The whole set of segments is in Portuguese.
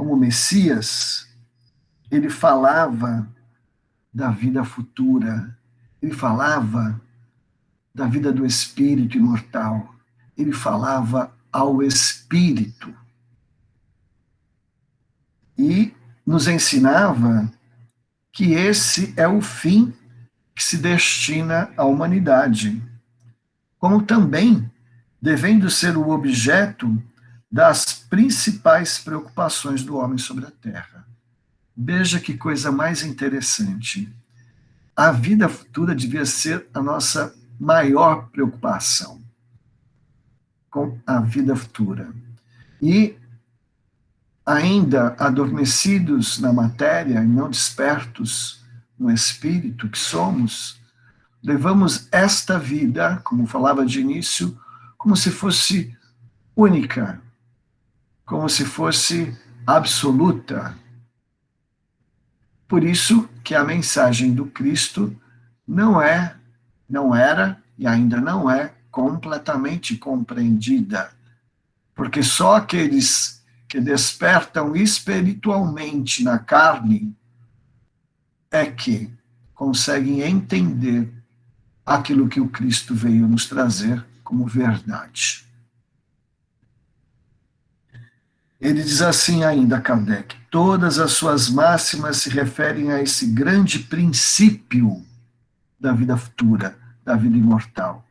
como Messias, ele falava da vida futura, ele falava da vida do espírito imortal, ele falava ao espírito e nos ensinava que esse é o fim que se destina à humanidade, como também devendo ser o objeto das principais preocupações do homem sobre a Terra. Veja que coisa mais interessante. A vida futura devia ser a nossa maior preocupação com a vida futura. E, ainda adormecidos na matéria e não despertos no espírito que somos, levamos esta vida, como falava de início, como se fosse única, como se fosse absoluta. Por isso que a mensagem do Cristo não era e ainda não é completamente compreendida, porque só aqueles que despertam espiritualmente na carne é que conseguem entender aquilo que o Cristo veio nos trazer como verdade. Ele diz assim ainda, Kardec: todas as suas máximas se referem a esse grande princípio da vida futura, da vida imortal.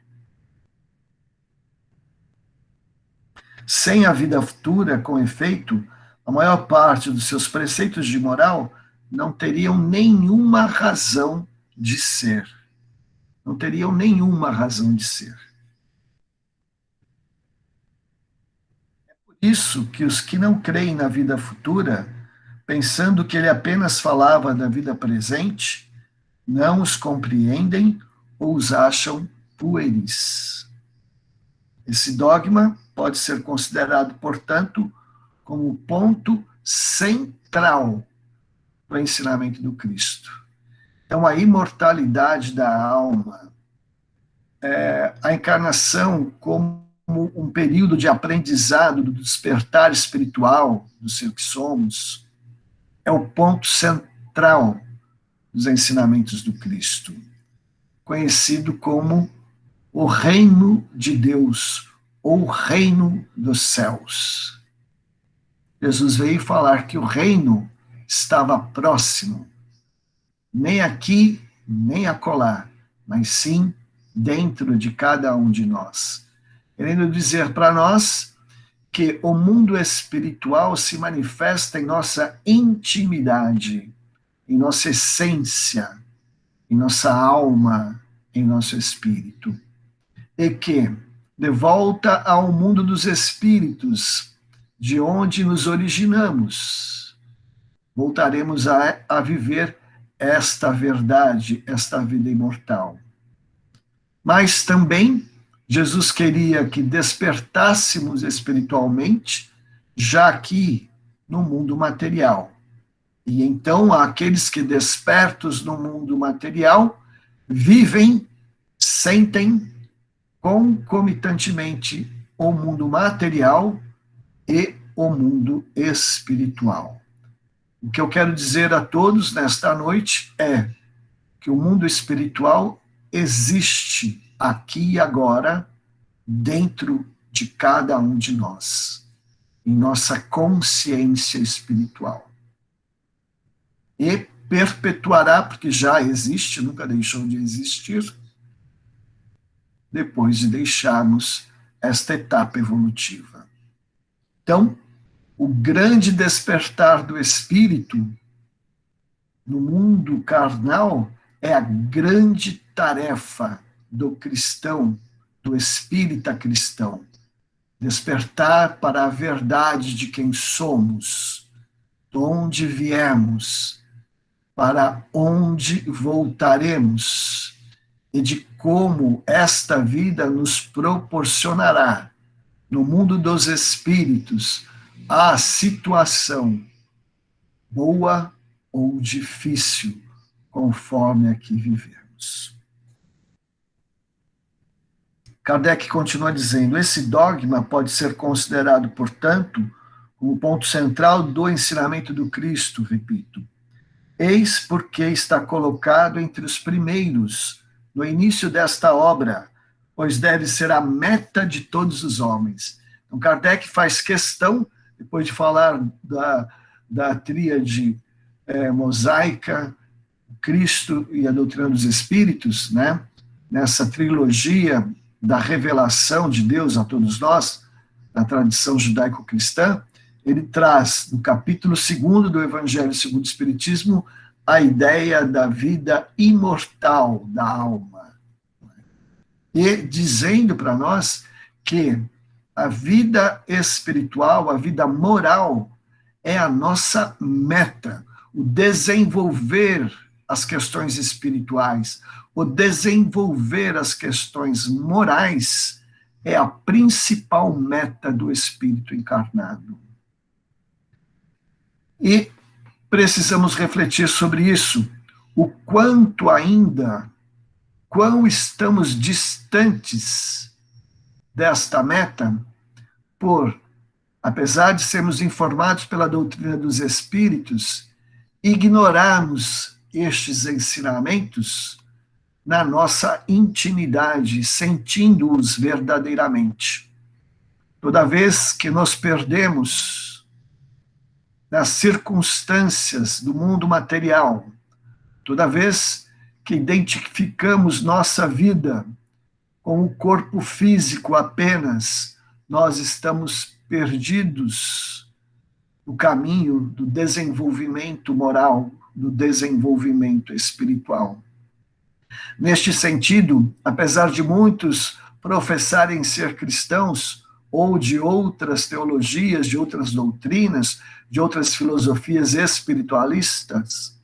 Sem a vida futura, com efeito, a maior parte dos seus preceitos de moral não teriam nenhuma razão de ser. Não teriam nenhuma razão de ser. É por isso que os que não creem na vida futura, pensando que ele apenas falava da vida presente, não os compreendem ou os acham pueris. Esse dogma pode ser considerado, portanto, como o ponto central do ensinamento do Cristo. Então, a imortalidade da alma, a encarnação como um período de aprendizado do despertar espiritual do ser que somos, é o ponto central dos ensinamentos do Cristo, conhecido como o reino de Deus, ou o reino dos céus. Jesus veio falar que o reino estava próximo, nem aqui, nem acolá, mas sim dentro de cada um de nós. Querendo dizer para nós que o mundo espiritual se manifesta em nossa intimidade, em nossa essência, em nossa alma, em nosso espírito. E que, de volta ao mundo dos espíritos, de onde nos originamos, voltaremos a viver esta verdade, esta vida imortal. Mas também Jesus queria que despertássemos espiritualmente, já aqui no mundo material. E então, aqueles que despertos no mundo material vivem, sentem concomitantemente o mundo material e o mundo espiritual. O que eu quero dizer a todos nesta noite é que o mundo espiritual existe aqui e agora, dentro de cada um de nós, em nossa consciência espiritual. E perpetuará, porque já existe, nunca deixou de existir, depois de deixarmos esta etapa evolutiva. Então, o grande despertar do espírito no mundo carnal é a grande tarefa do cristão, do espírita cristão. Despertar para a verdade de quem somos, de onde viemos, para onde voltaremos e de como esta vida nos proporcionará, no mundo dos espíritos, a situação boa ou difícil, conforme aqui vivemos. Kardec continua dizendo: esse dogma pode ser considerado, portanto, como ponto central do ensinamento do Cristo, repito. Eis porque está colocado entre os primeiros, no início desta obra, pois deve ser a meta de todos os homens. Então, Kardec faz questão, depois de falar da tríade mosaica, Cristo e a doutrina dos Espíritos, né? Nessa trilogia da revelação de Deus a todos nós, na tradição judaico-cristã, ele traz, no capítulo 2º do Evangelho segundo o Espiritismo, a ideia da vida imortal da alma. E dizendo para nós que a vida espiritual, a vida moral, é a nossa meta, o desenvolver as questões espirituais, o desenvolver as questões morais é a principal meta do espírito encarnado. E precisamos refletir sobre isso, o quanto ainda, quão estamos distantes desta meta, apesar de sermos informados pela doutrina dos espíritos, ignorarmos estes ensinamentos na nossa intimidade, sentindo-os verdadeiramente. Toda vez que nos perdemos nas circunstâncias do mundo material, toda vez que identificamos nossa vida com o corpo físico apenas, nós estamos perdidos no caminho do desenvolvimento moral, do desenvolvimento espiritual. Neste sentido, apesar de muitos professarem ser cristãos, ou de outras teologias, de outras doutrinas, de outras filosofias espiritualistas,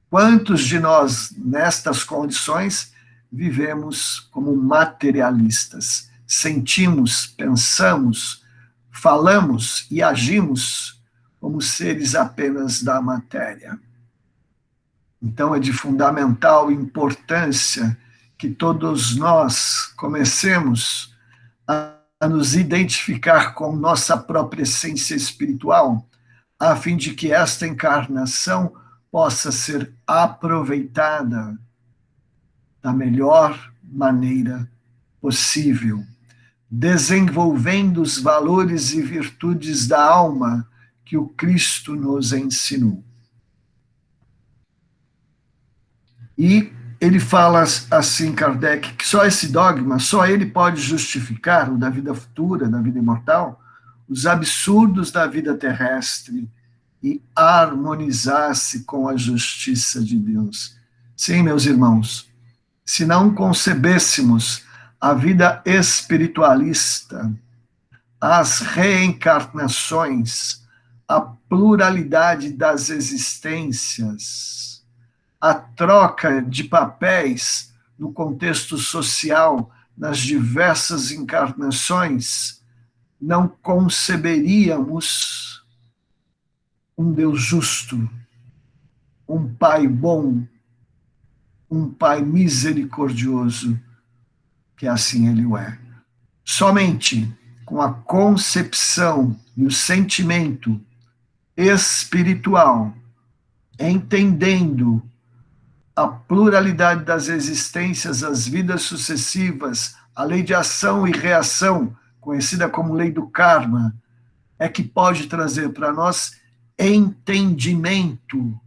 quantos de nós, nestas condições, vivemos como materialistas? Sentimos, pensamos, falamos e agimos como seres apenas da matéria. Então, é de fundamental importância que todos nós comecemos a nos identificar com nossa própria essência espiritual, a fim de que esta encarnação possa ser aproveitada da melhor maneira possível, desenvolvendo os valores e virtudes da alma que o Cristo nos ensinou. E ele fala assim, Kardec, que só esse dogma, só ele pode justificar, o da vida futura, da vida imortal, os absurdos da vida terrestre e harmonizar-se com a justiça de Deus. Sim, meus irmãos, se não concebêssemos a vida espiritualista, as reencarnações, a pluralidade das existências, a troca de papéis no contexto social, nas diversas encarnações, não conceberíamos um Deus justo, um Pai bom, um Pai misericordioso, que assim Ele o é. Somente com a concepção e o sentimento espiritual, entendendo a pluralidade das existências, as vidas sucessivas, a lei de ação e reação, conhecida como lei do karma, é que pode trazer para nós entendimento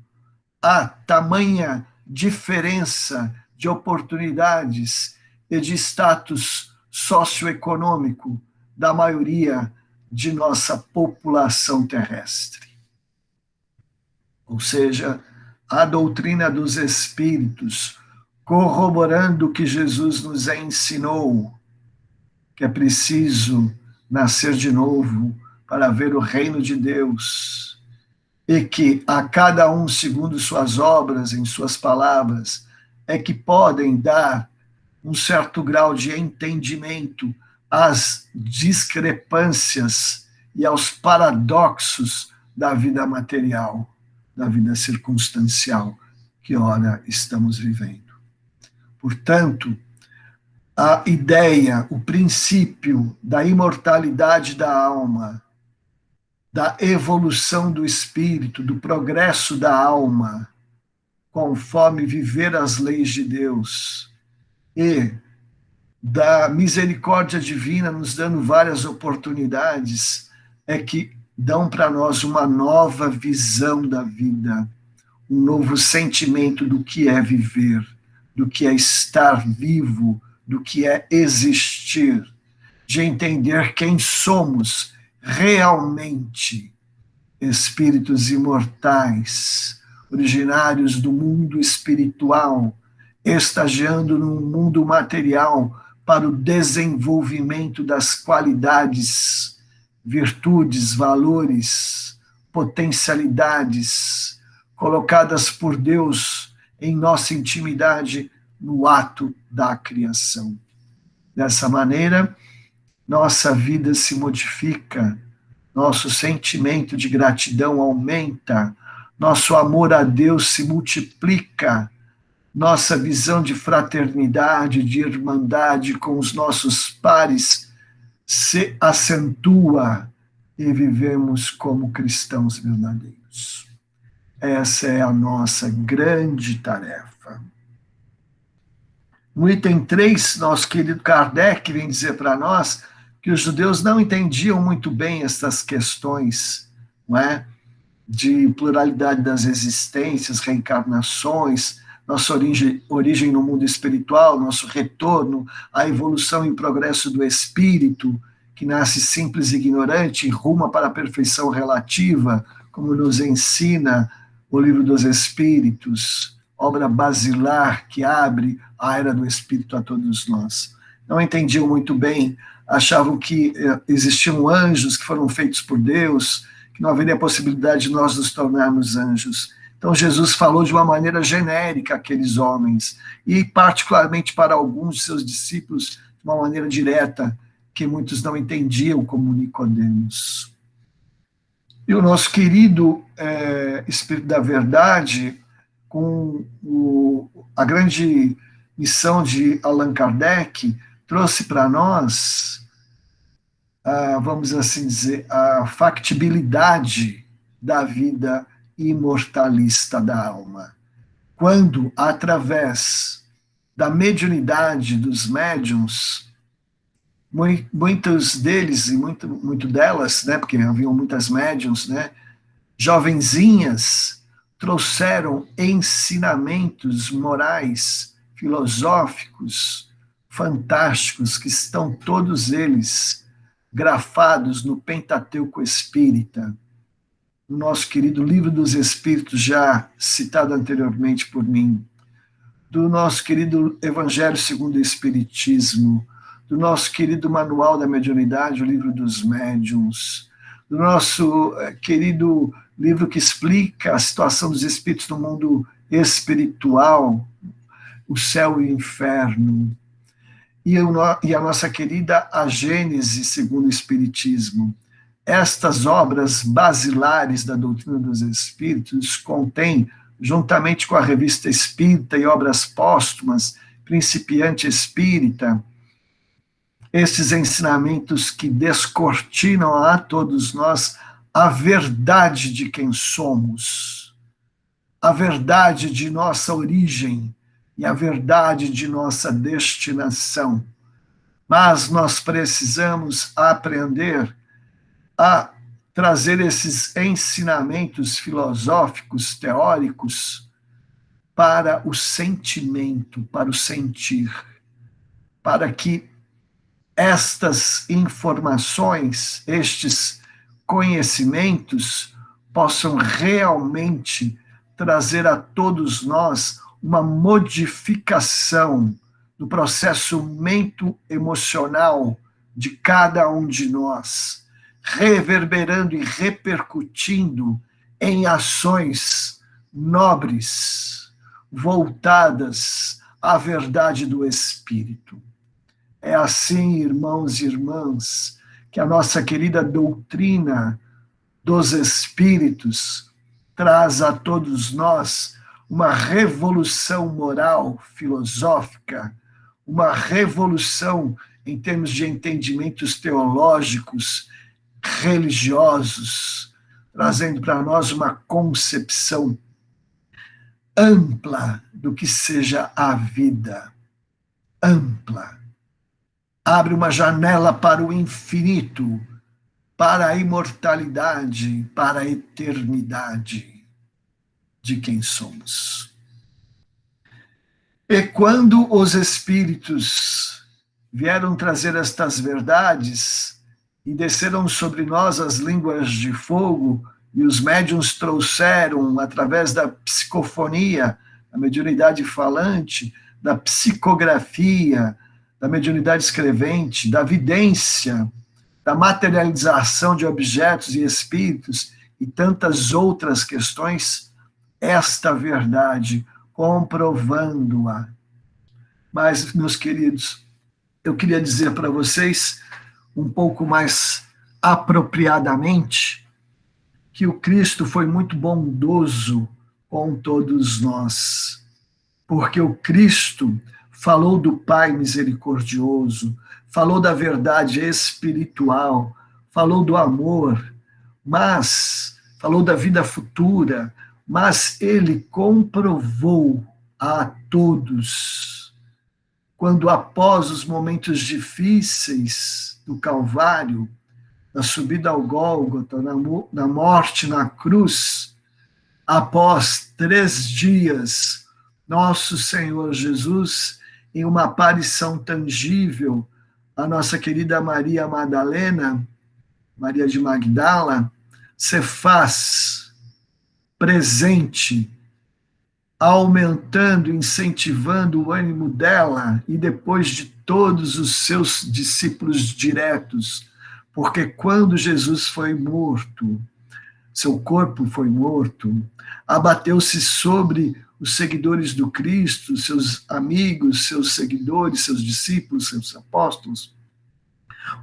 a tamanha diferença de oportunidades e de status socioeconômico da maioria de nossa população terrestre. Ou seja, a doutrina dos Espíritos, corroborando o que Jesus nos ensinou, que é preciso nascer de novo para ver o reino de Deus, e que a cada um, segundo suas obras, em suas palavras, é que podem dar um certo grau de entendimento às discrepâncias e aos paradoxos da vida material, da vida circunstancial que ora estamos vivendo. Portanto, a ideia, o princípio da imortalidade da alma da evolução do espírito, do progresso da alma, conforme viver as leis de Deus, e da misericórdia divina nos dando várias oportunidades, é que dão para nós uma nova visão da vida, um novo sentimento do que é viver, do que é estar vivo, do que é existir, de entender quem somos realmente, espíritos imortais, originários do mundo espiritual, estagiando no mundo material para o desenvolvimento das qualidades, virtudes, valores, potencialidades colocadas por Deus em nossa intimidade no ato da criação. Dessa maneira, nossa vida se modifica, nosso sentimento de gratidão aumenta, nosso amor a Deus se multiplica, nossa visão de fraternidade, de irmandade com os nossos pares se acentua e vivemos como cristãos verdadeiros. Essa é a nossa grande tarefa. No item 3, nosso querido Kardec vem dizer para nós que os judeus não entendiam muito bem estas questões, não é? De pluralidade das existências, reencarnações, nossa origem no mundo espiritual, nosso retorno, a evolução e o progresso do espírito, que nasce simples e ignorante e ruma para a perfeição relativa, como nos ensina o Livro dos Espíritos, obra basilar que abre a era do espírito a todos nós. Não entendiam muito bem, achavam que existiam anjos que foram feitos por Deus, que não haveria possibilidade de nós nos tornarmos anjos. Então Jesus falou de uma maneira genérica àqueles homens, e particularmente para alguns de seus discípulos, de uma maneira direta, que muitos não entendiam, como Nicodemos. E o nosso querido Espírito da Verdade, com a grande missão de Allan Kardec, trouxe para nós, vamos assim dizer, a factibilidade da vida imortalista da alma. Quando, através da mediunidade dos médiuns, muitos deles e muito delas, né, porque haviam muitas médiuns, né, jovenzinhas, trouxeram ensinamentos morais, filosóficos, fantásticos, que estão todos eles grafados no Pentateuco Espírita, no nosso querido Livro dos Espíritos, já citado anteriormente por mim, do nosso querido Evangelho segundo o Espiritismo, do nosso querido Manual da Mediunidade, o Livro dos Médiuns, do nosso querido livro que explica a situação dos espíritos no mundo espiritual, o céu e o inferno, e a nossa querida A Gênese segundo o Espiritismo. Estas obras basilares da doutrina dos espíritos contêm, juntamente com a Revista Espírita e obras póstumas, Principiante Espírita, esses ensinamentos que descortinam a todos nós a verdade de quem somos, a verdade de nossa origem e a verdade de nossa destinação. Mas nós precisamos aprender a trazer esses ensinamentos filosóficos, teóricos, para o sentimento, para o sentir, para que estas informações, estes conhecimentos, possam realmente trazer a todos nós uma modificação do processo mento-emocional de cada um de nós, reverberando e repercutindo em ações nobres, voltadas à verdade do Espírito. É assim, irmãos e irmãs, que a nossa querida doutrina dos Espíritos traz a todos nós uma revolução moral, filosófica, uma revolução em termos de entendimentos teológicos, religiosos, trazendo para nós uma concepção ampla do que seja a vida, ampla. Abre uma janela para o infinito, para a imortalidade, para a eternidade de quem somos. E quando os Espíritos vieram trazer estas verdades e desceram sobre nós as línguas de fogo, e os médiuns trouxeram, através da psicofonia, a mediunidade falante, da psicografia, da mediunidade escrevente, da vidência, da materialização de objetos e espíritos e tantas outras questões, esta verdade, comprovando-a. Mas, meus queridos, eu queria dizer para vocês, um pouco mais apropriadamente, que o Cristo foi muito bondoso com todos nós, porque o Cristo falou do Pai misericordioso, falou da verdade espiritual, falou do amor, mas falou da vida futura, mas ele comprovou a todos, quando após os momentos difíceis do Calvário, na subida ao Gólgota, na morte na cruz, após 3 dias, nosso Senhor Jesus, em uma aparição tangível, a nossa querida Maria Madalena, Maria de Magdala, se faz presente, aumentando, incentivando o ânimo dela e depois de todos os seus discípulos diretos, porque quando Jesus foi morto, seu corpo foi morto, abateu-se sobre os seguidores do Cristo, seus amigos, seus seguidores, seus discípulos, seus apóstolos,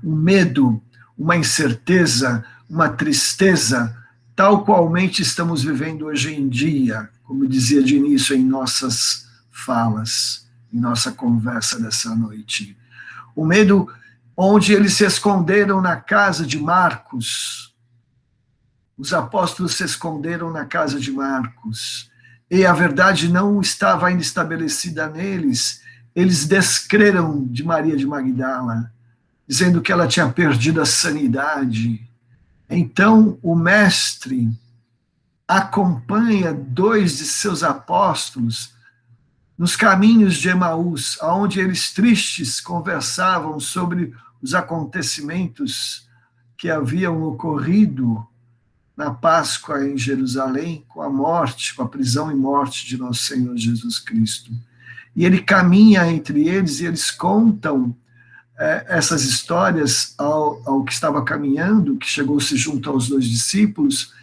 um medo, uma incerteza, uma tristeza, tal qualmente estamos vivendo hoje em dia, como dizia de início em nossas falas, em nossa conversa dessa noite. O medo onde eles se esconderam na casa de Marcos. Os apóstolos se esconderam na casa de Marcos. E a verdade não estava ainda estabelecida neles. Eles descreram de Maria de Magdala, dizendo que ela tinha perdido a sanidade. Então, o mestre acompanha 2 de seus apóstolos nos caminhos de Emaús, onde eles tristes conversavam sobre os acontecimentos que haviam ocorrido na Páscoa em Jerusalém, com a morte, com a prisão e morte de nosso Senhor Jesus Cristo. E ele caminha entre eles e eles contam essas histórias ao que estava caminhando, que chegou-se junto aos 2 discípulos,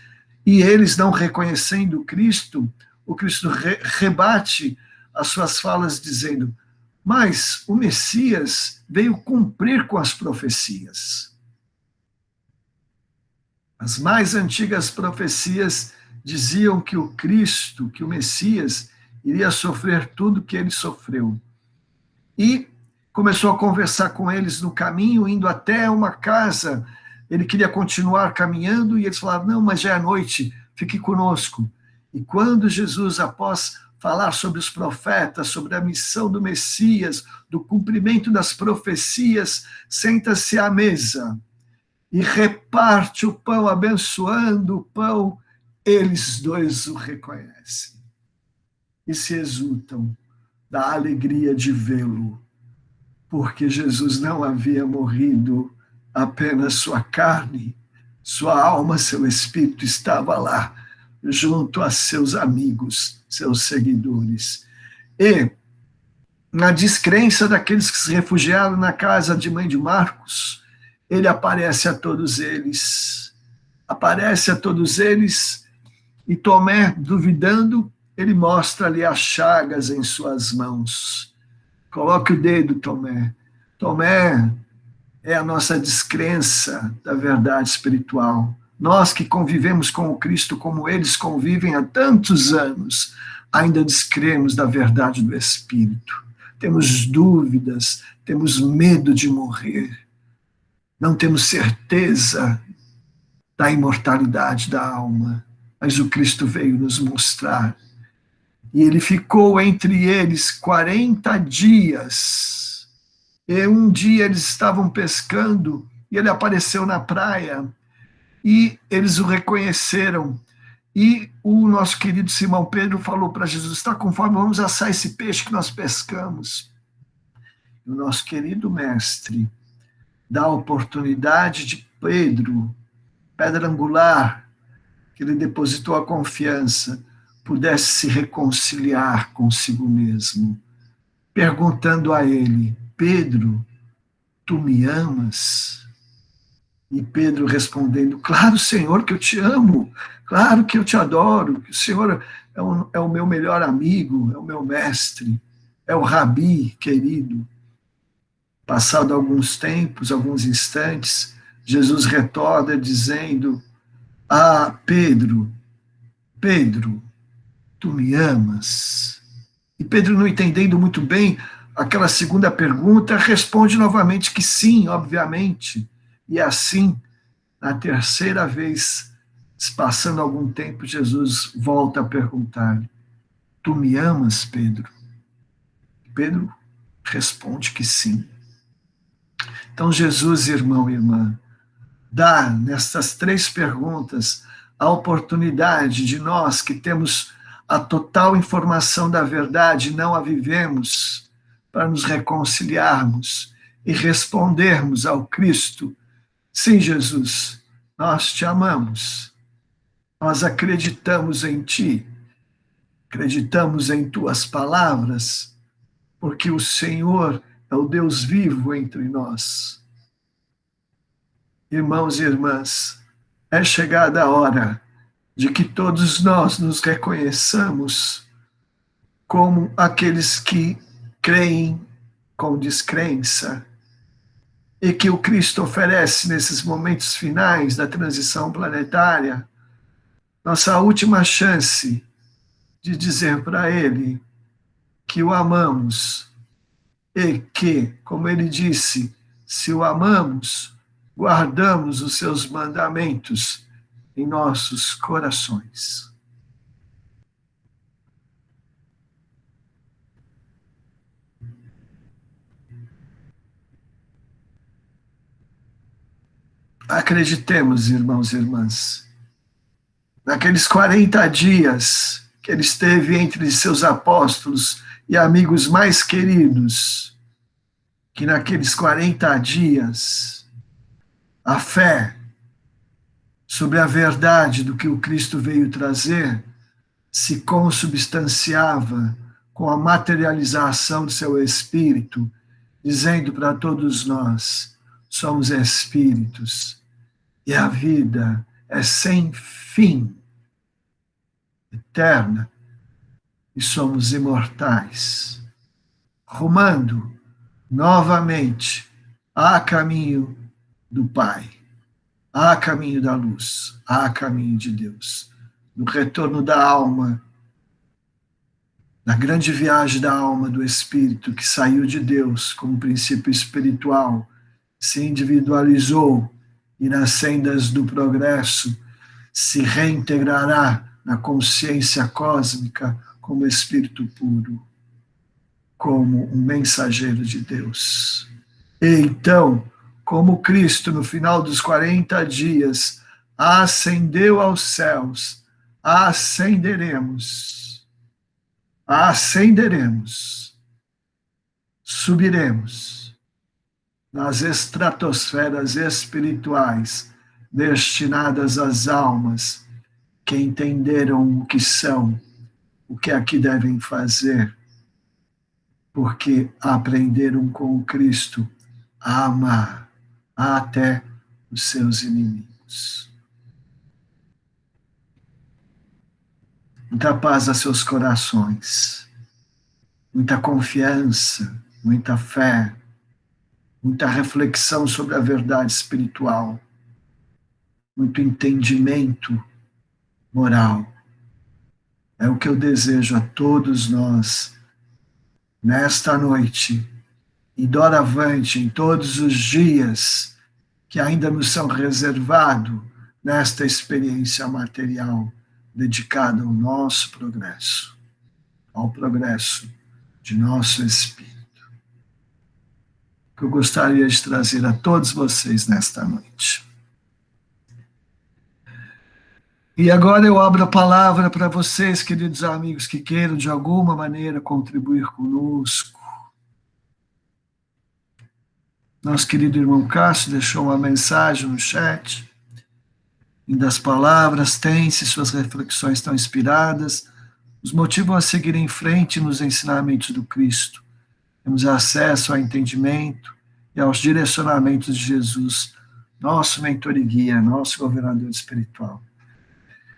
e eles, não reconhecendo Cristo, o Cristo rebate as suas falas dizendo: mas o Messias veio cumprir com as profecias. As mais antigas profecias diziam que o Cristo, que o Messias, iria sofrer tudo que ele sofreu. E começou a conversar com eles no caminho, indo até uma casa. Ele queria continuar caminhando e eles falavam: não, mas já é noite, fique conosco. E quando Jesus, após falar sobre os profetas, sobre a missão do Messias, do cumprimento das profecias, senta-se à mesa e reparte o pão, abençoando o pão. Eles 2 o reconhecem e se exultam da alegria de vê-lo, porque Jesus não havia morrido apenas sua carne, sua alma, seu espírito estava lá, junto a seus amigos, seus seguidores. E, na descrença daqueles que se refugiaram na casa de mãe de Marcos, ele aparece a todos eles. Aparece a todos eles, e Tomé, duvidando, ele mostra-lhe as chagas em suas mãos. Coloque o dedo, Tomé. Tomé é a nossa descrença da verdade espiritual. Nós que convivemos com o Cristo como eles convivem há tantos anos, ainda descremos da verdade do Espírito. Temos dúvidas, temos medo de morrer. Não temos certeza da imortalidade da alma, mas o Cristo veio nos mostrar. E ele ficou entre eles 40 dias. E um dia eles estavam pescando e ele apareceu na praia e eles o reconheceram. E o nosso querido Simão Pedro falou para Jesus: está com fome, vamos assar esse peixe que nós pescamos. E o nosso querido mestre dá a oportunidade de Pedro, pedra angular, que ele depositou a confiança, pudesse se reconciliar consigo mesmo, perguntando a ele: Pedro, tu me amas? E Pedro respondendo: claro, Senhor, que eu te amo, claro que eu te adoro, que o Senhor é o meu melhor amigo, é o meu mestre, é o rabi querido. Passado alguns tempos, alguns instantes, Jesus retorna dizendo: ah, Pedro, Pedro, tu me amas? E Pedro, não entendendo muito bem aquela segunda pergunta, responde novamente que sim, obviamente. E assim, na terceira vez, passando algum tempo, Jesus volta a perguntar: tu me amas, Pedro? Pedro responde que sim. Então, Jesus, irmão e irmã, dá nestas três perguntas a oportunidade de nós que temos a total informação da verdade, não a vivemos, para nos reconciliarmos e respondermos ao Cristo: sim, Jesus, nós te amamos, nós acreditamos em ti, acreditamos em tuas palavras, porque o Senhor é o Deus vivo entre nós. Irmãos e irmãs, é chegada a hora de que todos nós nos reconheçamos como aqueles que creem com descrença e que o Cristo oferece nesses momentos finais da transição planetária, nossa última chance de dizer para Ele que o amamos e que, como Ele disse, se o amamos, guardamos os seus mandamentos em nossos corações. Acreditemos, irmãos e irmãs, naqueles 40 dias que ele esteve entre seus apóstolos e amigos mais queridos, que naqueles 40 dias a fé sobre a verdade do que o Cristo veio trazer se consubstanciava com a materialização do seu Espírito, dizendo para todos nós: somos espíritos e a vida é sem fim, eterna, e somos imortais, rumando novamente a caminho do Pai, a caminho da luz, a caminho de Deus, no retorno da alma, na grande viagem da alma do Espírito que saiu de Deus como princípio espiritual, se individualizou e nas sendas do progresso se reintegrará na consciência cósmica como espírito puro, como um mensageiro de Deus. E então, como Cristo, no final dos 40 dias, ascendeu aos céus, ascenderemos, subiremos nas estratosferas espirituais destinadas às almas que entenderam o que são, o que aqui devem fazer, porque aprenderam com o Cristo a amar até os seus inimigos. Muita paz a seus corações, muita confiança, muita fé, muita reflexão sobre a verdade espiritual, muito entendimento moral. É o que eu desejo a todos nós nesta noite e doravante em todos os dias que ainda nos são reservados nesta experiência material dedicada ao nosso progresso, ao progresso de nosso espírito, que eu gostaria de trazer a todos vocês nesta noite. E agora eu abro a palavra para vocês, queridos amigos, que queiram de alguma maneira contribuir conosco. Nosso querido irmão Cássio deixou uma mensagem no chat. E das palavras, tem-se, suas reflexões estão inspiradas, nos motivam a seguir em frente nos ensinamentos do Cristo. Temos acesso ao entendimento e aos direcionamentos de Jesus, nosso mentor e guia, nosso governador espiritual.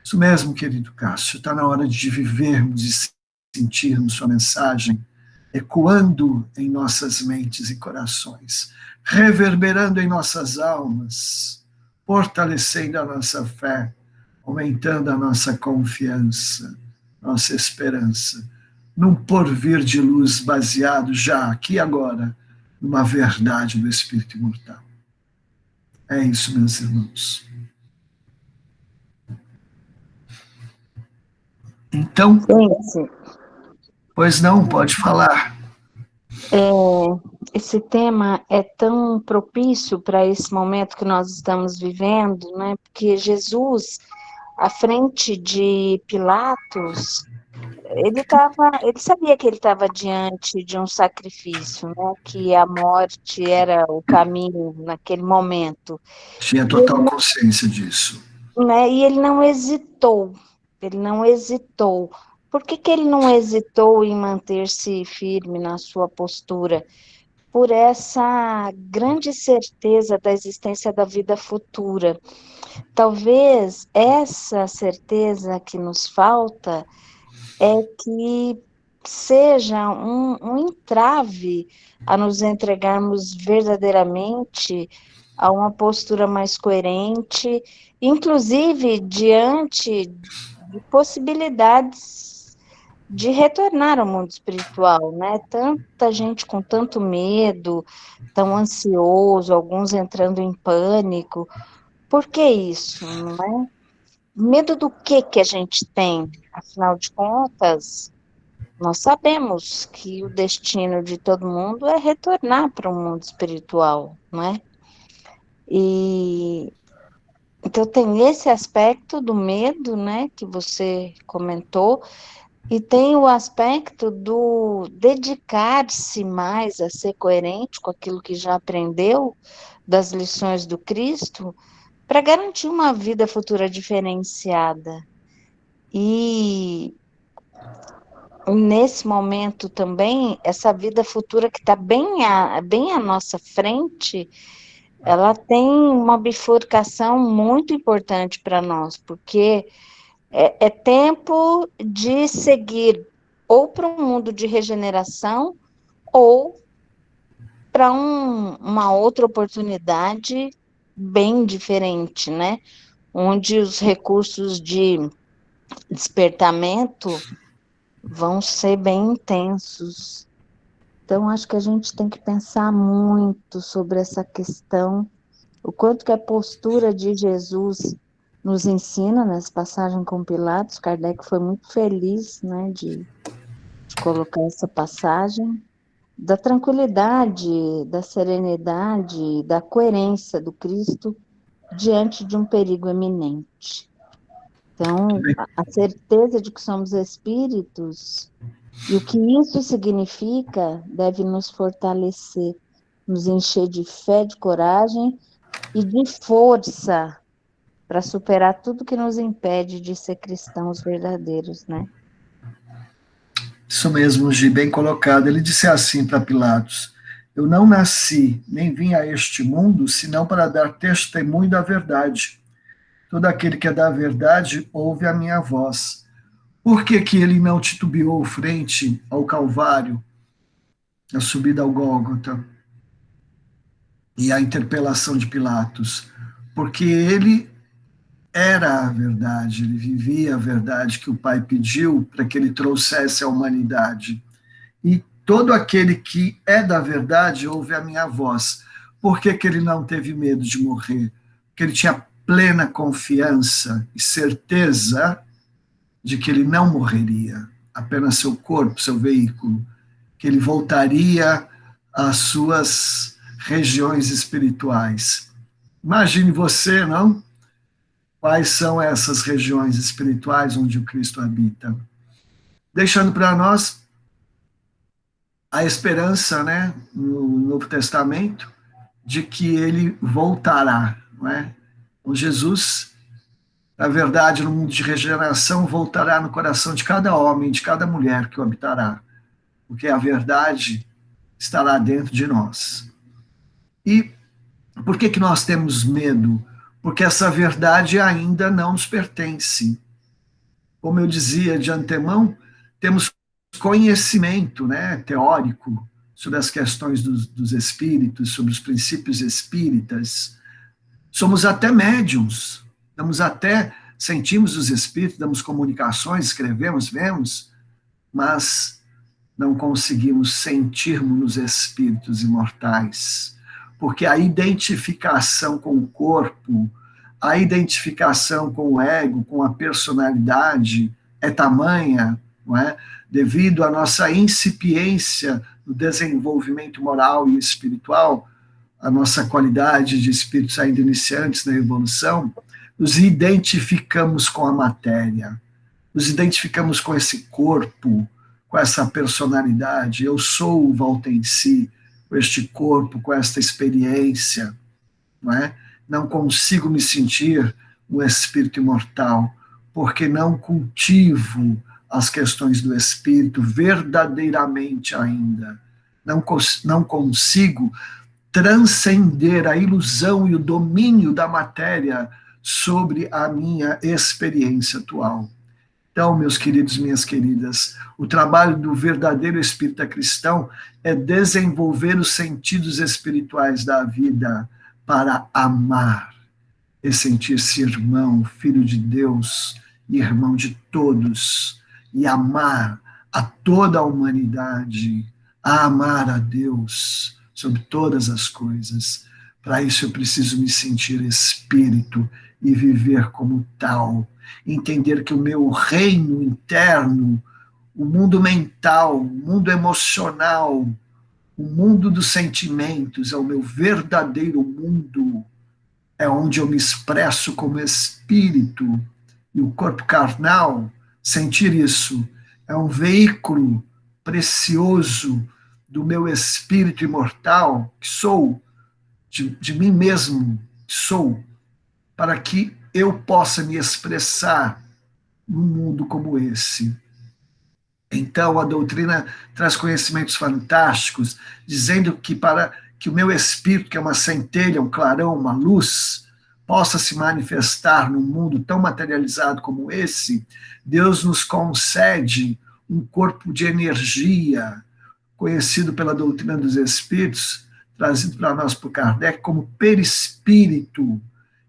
Isso mesmo, querido Cássio, está na hora de vivermos e sentirmos sua mensagem ecoando em nossas mentes e corações, reverberando em nossas almas, fortalecendo a nossa fé, aumentando a nossa confiança, nossa esperança, num porvir de luz baseado já aqui e agora numa verdade do Espírito imortal. É isso, meus irmãos. Então, Gente, pois não, pode falar. esse tema é tão propício para esse momento que nós estamos vivendo, né? Porque Jesus, à frente de Pilatos, ele sabia que ele estava diante de um sacrifício, né? Que a morte era o caminho naquele momento. Tinha E ele total consciência disso. né? E ele não hesitou, ele não hesitou. Por que que ele não hesitou em manter-se firme na sua postura? Por essa grande certeza da existência da vida futura. Talvez essa certeza que nos falta é que seja um entrave a nos entregarmos verdadeiramente a uma postura mais coerente, inclusive diante de possibilidades de retornar ao mundo espiritual, né? Tanta gente com tanto medo, tão ansioso, alguns entrando em pânico. Por que isso, não é? Medo do que a gente tem? Afinal de contas, nós sabemos que o destino de todo mundo é retornar para o mundo espiritual, não é? E então tem esse aspecto do medo, né, que você comentou, e tem o aspecto do dedicar-se mais a ser coerente com aquilo que já aprendeu das lições do Cristo, para garantir uma vida futura diferenciada. E nesse momento também, essa vida futura que está bem à nossa frente, ela tem uma bifurcação muito importante para nós, porque é tempo de seguir ou para um mundo de regeneração ou para uma outra oportunidade bem diferente, né? Onde os recursos de despertamento vão ser bem intensos. Então, acho que a gente tem que pensar muito sobre essa questão, o quanto que a postura de Jesus nos ensina nessa passagem com Pilatos. Kardec foi muito feliz, né, de colocar essa passagem, da tranquilidade, da serenidade, da coerência do Cristo diante de um perigo eminente. Então, a certeza de que somos espíritos e o que isso significa deve nos fortalecer, nos encher de fé, de coragem e de força para superar tudo que nos impede de ser cristãos verdadeiros, né? Isso mesmo, Gi, bem colocado. Ele disse assim para Pilatos: eu não nasci, nem vim a este mundo, senão para dar testemunho da verdade. Todo aquele que é da verdade ouve a minha voz. Por que que ele não titubeou frente ao Calvário, a subida ao Gólgota e a interpelação de Pilatos? Porque ele era a verdade, ele vivia a verdade que o Pai pediu para que ele trouxesse à humanidade. E todo aquele que é da verdade ouve a minha voz. Por que que ele não teve medo de morrer? Porque ele tinha plena confiança e certeza de que ele não morreria, apenas seu corpo, seu veículo, que ele voltaria às suas regiões espirituais. Imagine você, não? Quais são essas regiões espirituais onde o Cristo habita? Deixando para nós a esperança, né, no Novo Testamento, de que ele voltará, não é? O Jesus, na verdade, no mundo de regeneração, voltará no coração de cada homem, de cada mulher que o habitará, porque a verdade estará dentro de nós. E por que nós temos medo? Porque essa verdade ainda não nos pertence. Como eu dizia de antemão, temos conhecimento, né, teórico sobre as questões dos espíritos, sobre os princípios espíritas. Somos até médiums, sentimos os espíritos, damos comunicações, escrevemos, vemos, mas não conseguimos sentirmos nos espíritos imortais, porque a identificação com o corpo, a identificação com o ego, com a personalidade, é tamanha, não é? Devido à nossa incipiência no desenvolvimento moral e espiritual, a nossa qualidade de espíritos ainda iniciantes na evolução, nos identificamos com a matéria, nos identificamos com esse corpo, com essa personalidade. Eu sou o Valtensi, com este corpo, com esta experiência, não é? Não consigo me sentir um espírito imortal, porque não cultivo as questões do espírito verdadeiramente ainda. Não consigo transcender a ilusão e o domínio da matéria sobre a minha experiência atual. Então, meus queridos, minhas queridas, o trabalho do verdadeiro espírita cristão é desenvolver os sentidos espirituais da vida para amar e sentir-se irmão, filho de Deus e irmão de todos, e amar a toda a humanidade, a amar a Deus sobre todas as coisas. Para isso eu preciso me sentir espírito e viver como tal, entender que o meu reino interno, o mundo mental, o mundo emocional, o mundo dos sentimentos é o meu verdadeiro mundo, é onde eu me expresso como espírito, e o corpo carnal, sentir isso, é um veículo precioso do meu espírito imortal, que sou, de mim mesmo, que sou, para que eu possa me expressar num mundo como esse. Então, a doutrina traz conhecimentos fantásticos, dizendo que para que o meu espírito, que é uma centelha, um clarão, uma luz, possa se manifestar num mundo tão materializado como esse, Deus nos concede um corpo de energia, conhecido pela doutrina dos espíritos, trazido para nós por Kardec como perispírito,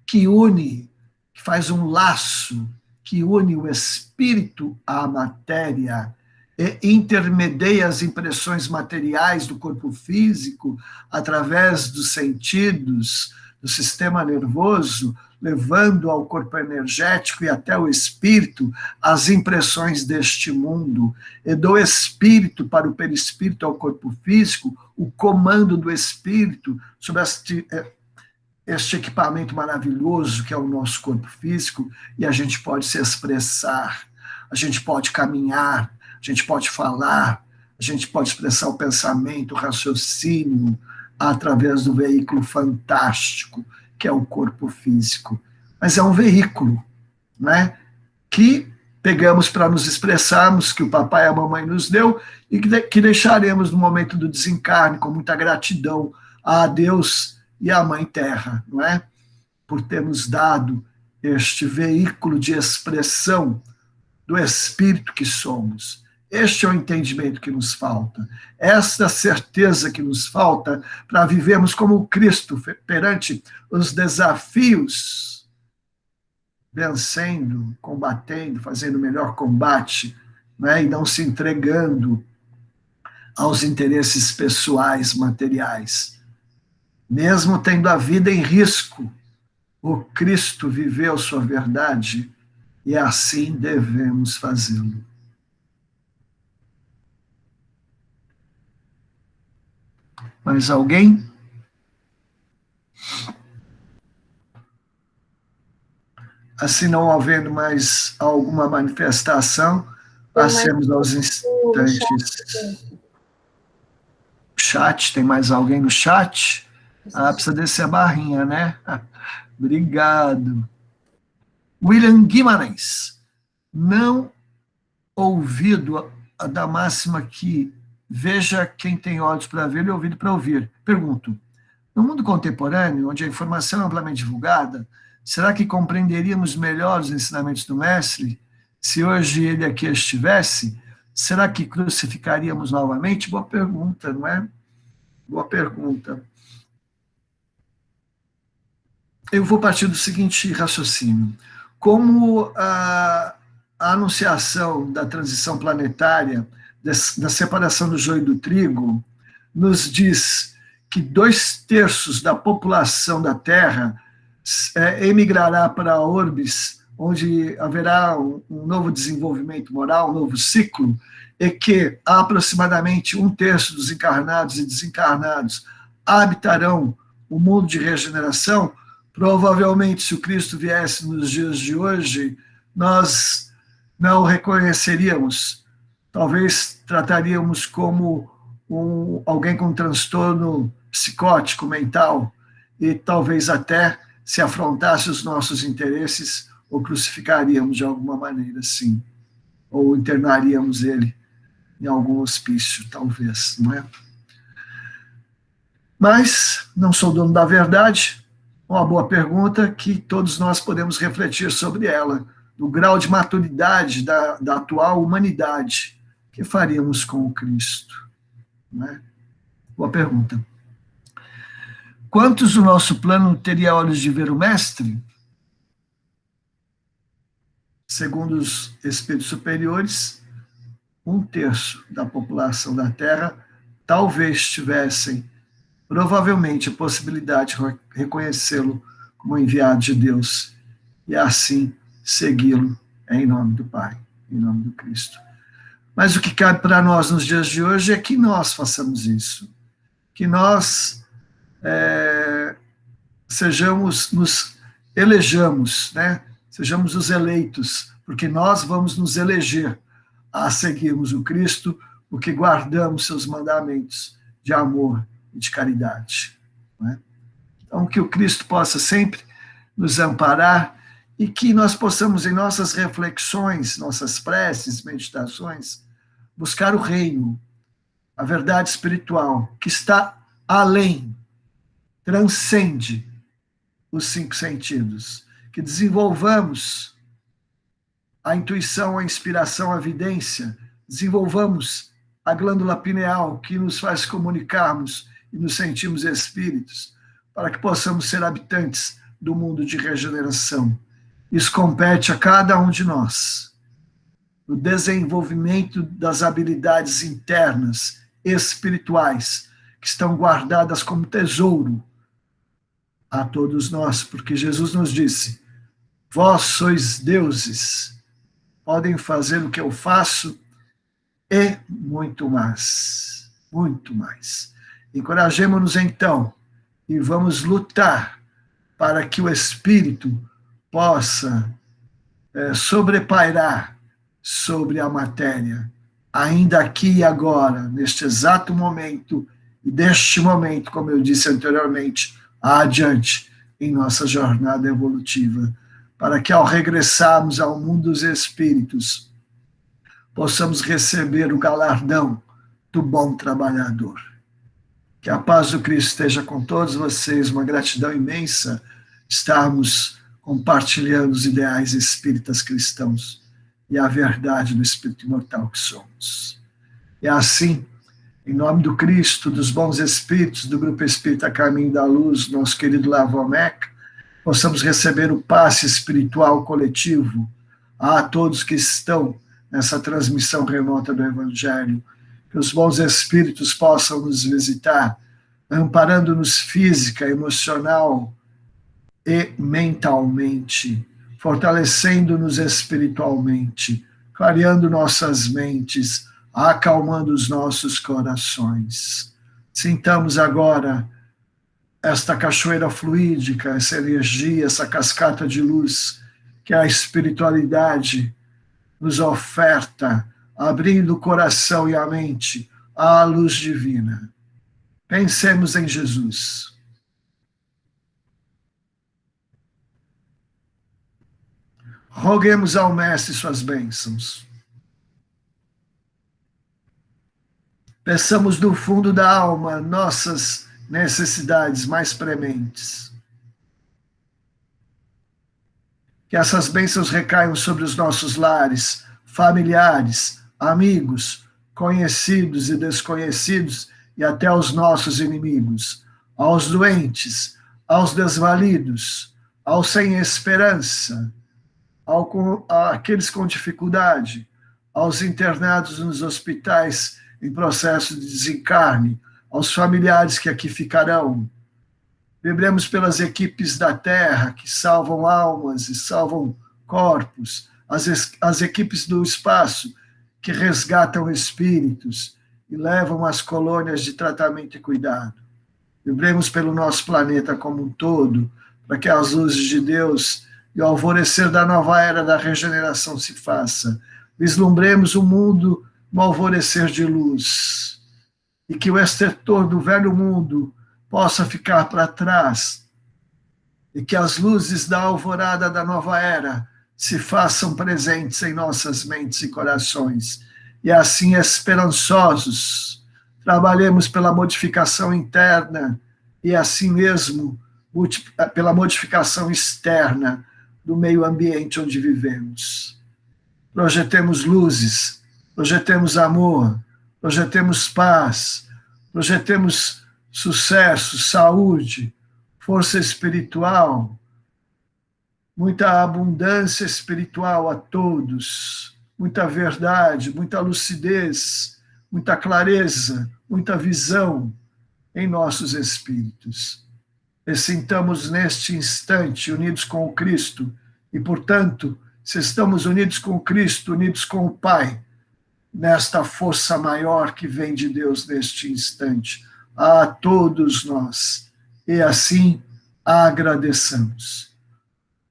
que une, que faz um laço, que une o espírito à matéria e intermedia as impressões materiais do corpo físico através dos sentidos, do sistema nervoso, levando ao corpo energético e até o espírito as impressões deste mundo, e do espírito para o perispírito ao corpo físico, o comando do espírito sobre este equipamento maravilhoso que é o nosso corpo físico, e a gente pode se expressar, a gente pode caminhar, a gente pode falar, a gente pode expressar o pensamento, o raciocínio, através do veículo fantástico que é o corpo físico. Mas é um veículo, né, que pegamos para nos expressarmos, que o papai e a mamãe nos deu, e que deixaremos no momento do desencarne com muita gratidão a Deus e à Mãe Terra, não é? Por termos dado este veículo de expressão do espírito que somos. Este é o entendimento que nos falta, esta certeza que nos falta para vivermos como Cristo perante os desafios, vencendo, combatendo, fazendo o melhor combate, né, e não se entregando aos interesses pessoais, materiais. Mesmo tendo a vida em risco, O Cristo viveu sua verdade e assim devemos fazê-lo. Mais alguém? Assim, não havendo mais alguma manifestação, passemos aos instantes. Chat, tem mais alguém no chat? Ah, precisa descer a barrinha, né? Obrigado. William Guimarães. Não ouvido da máxima que veja quem tem olhos para ver e ouvido para ouvir. Pergunto, no mundo contemporâneo, onde a informação é amplamente divulgada, será que compreenderíamos melhor os ensinamentos do Mestre? Se hoje ele aqui estivesse, será que crucificaríamos novamente? Boa pergunta, não é? Boa pergunta. Eu vou partir do seguinte raciocínio. Como a anunciação da transição planetária, da separação do joio e do trigo, nos diz que 2/3 da população da Terra emigrará para orbes onde haverá um novo desenvolvimento moral, um novo ciclo, e que aproximadamente 1/3 dos encarnados e desencarnados habitarão o mundo de regeneração. Provavelmente, se o Cristo viesse nos dias de hoje, nós não o reconheceríamos. Talvez trataríamos como alguém com um transtorno psicótico, mental, e talvez até, se afrontasse os nossos interesses, o crucificaríamos de alguma maneira, sim. Ou internaríamos ele em algum hospício, talvez, não é? Mas não sou dono da verdade. Uma boa pergunta que todos nós podemos refletir sobre ela, do grau de maturidade da atual humanidade. O que faríamos com o Cristo? Né? Boa pergunta. Quantos do nosso plano teria olhos de ver o Mestre? Segundo os espíritos superiores, 1/3 da população da Terra talvez tivessem, provavelmente, a possibilidade de reconhecê-lo como enviado de Deus e assim segui-lo em nome do Pai, em nome do Cristo. Mas o que cabe para nós nos dias de hoje é que nós façamos isso, que nós nos elejamos, né? Sejamos os eleitos, porque nós vamos nos eleger a seguirmos o Cristo, porque guardamos seus mandamentos de amor e de caridade. Né? Então, que o Cristo possa sempre nos amparar e que nós possamos, em nossas reflexões, nossas preces, meditações, buscar o reino, a verdade espiritual, que está além, transcende os 5 sentidos. Que desenvolvamos a intuição, a inspiração, a vidência, desenvolvamos a glândula pineal, que nos faz comunicarmos e nos sentimos espíritos, para que possamos ser habitantes do mundo de regeneração. Isso compete a cada um de nós. O desenvolvimento das habilidades internas, espirituais, que estão guardadas como tesouro a todos nós, porque Jesus nos disse: vós sois deuses, podem fazer o que eu faço e muito mais, muito mais. Encorajemo-nos então e vamos lutar para que o Espírito possa sobrepairar sobre a matéria, ainda aqui e agora, neste exato momento, e deste momento, como eu disse anteriormente, adiante em nossa jornada evolutiva, para que ao regressarmos ao mundo dos espíritos, possamos receber o galardão do bom trabalhador. Que a paz do Cristo esteja com todos vocês, uma gratidão imensa estarmos compartilhando os ideais espíritas cristãos e a verdade do Espírito imortal que somos. E assim, em nome do Cristo, dos bons espíritos, do Grupo Espírita Caminho da Luz, nosso querido Lavomec, possamos receber o passe espiritual coletivo a todos que estão nessa transmissão remota do Evangelho, que os bons espíritos possam nos visitar, amparando-nos física, emocional, e mentalmente, fortalecendo-nos espiritualmente, clareando nossas mentes, acalmando os nossos corações. Sintamos agora esta cachoeira fluídica, essa energia, essa cascata de luz que a espiritualidade nos oferta, abrindo o coração e a mente à luz divina. Pensemos em Jesus. Roguemos ao Mestre suas bênçãos. Peçamos do fundo da alma nossas necessidades mais prementes. Que essas bênçãos recaiam sobre os nossos lares, familiares, amigos, conhecidos e desconhecidos, e até aos nossos inimigos, aos doentes, aos desvalidos, aos sem esperança, àqueles com dificuldade, aos internados nos hospitais em processo de desencarne, aos familiares que aqui ficarão. Vibremos pelas equipes da Terra que salvam almas e salvam corpos, as equipes do espaço que resgatam espíritos e levam às colônias de tratamento e cuidado. Vibremos pelo nosso planeta como um todo, para que as luzes de Deus e o alvorecer da nova era da regeneração se faça. Vislumbremos o mundo no alvorecer de luz, e que o estertor do velho mundo possa ficar para trás, e que as luzes da alvorada da nova era se façam presentes em nossas mentes e corações, e assim esperançosos, trabalhemos pela modificação interna e assim mesmo pela modificação externa do meio ambiente onde vivemos. Projetemos luzes, projetemos amor, projetemos paz, projetemos sucesso, saúde, força espiritual, muita abundância espiritual a todos, muita verdade, muita lucidez, muita clareza, muita visão em nossos espíritos. E sintamos neste instante unidos com o Cristo, e, portanto, se estamos unidos com o Cristo, unidos com o Pai, nesta força maior que vem de Deus neste instante, a todos nós, e assim agradeçamos.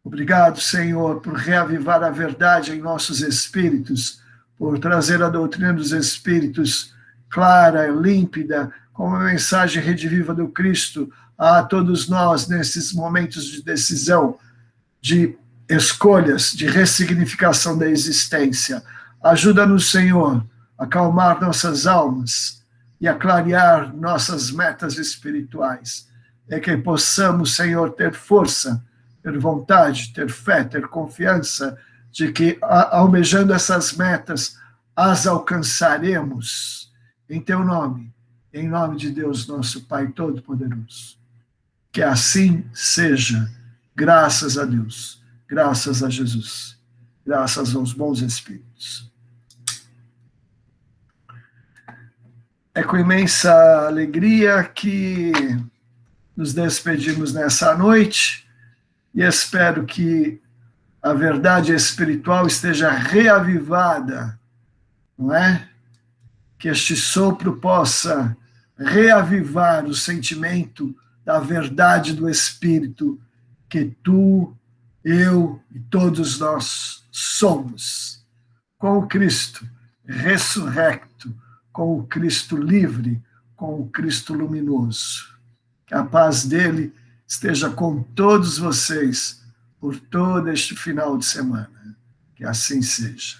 Obrigado, Senhor, por reavivar a verdade em nossos espíritos, por trazer a doutrina dos espíritos clara, límpida, como a mensagem rediviva do Cristo a todos nós nesses momentos de decisão, de escolhas, de ressignificação da existência. Ajuda-nos, Senhor, a acalmar nossas almas e a clarear nossas metas espirituais. É que possamos, Senhor, ter força, ter vontade, ter fé, ter confiança de que, almejando essas metas, as alcançaremos em Teu nome, em nome de Deus, nosso Pai Todo-Poderoso. Que assim seja, graças a Deus, graças a Jesus, graças aos bons Espíritos. É com imensa alegria que nos despedimos nessa noite e espero que a verdade espiritual esteja reavivada, não é? Que este sopro possa reavivar o sentimento da verdade do Espírito que tu, eu e todos nós somos, com o Cristo ressurrecto, com o Cristo livre, com o Cristo luminoso. Que a paz dele esteja com todos vocês por todo este final de semana. Que assim seja.